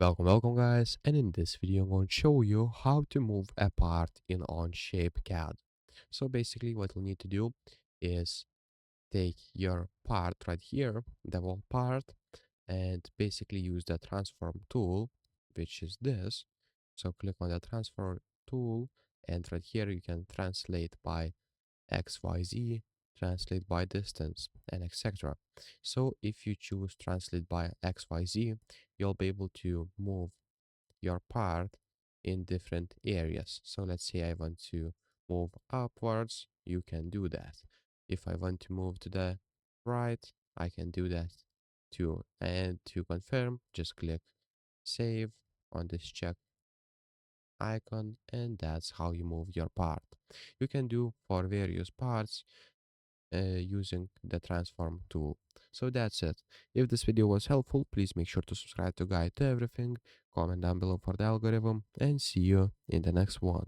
Welcome guys, and in this video I'm going to show you how to move a part in Onshape CAD. So basically what you'll need to do is take your part right here, the wall part, and basically use the transform tool, which is this. So click on the transform tool, and right here you can translate by XYZ, translate by distance, and etc. So if you choose translate by XYZ, you'll be able to move your part in different areas. So let's say I want to move upwards, you can do that. If I want to move to the right, I can do that too. And to confirm, just click save on this check icon, and that's how you move your part. You can do for various parts using the transform tool. So that's it. If this video was helpful, please make sure to subscribe to Guide to Everything, comment down below for the algorithm, and see you in the next one.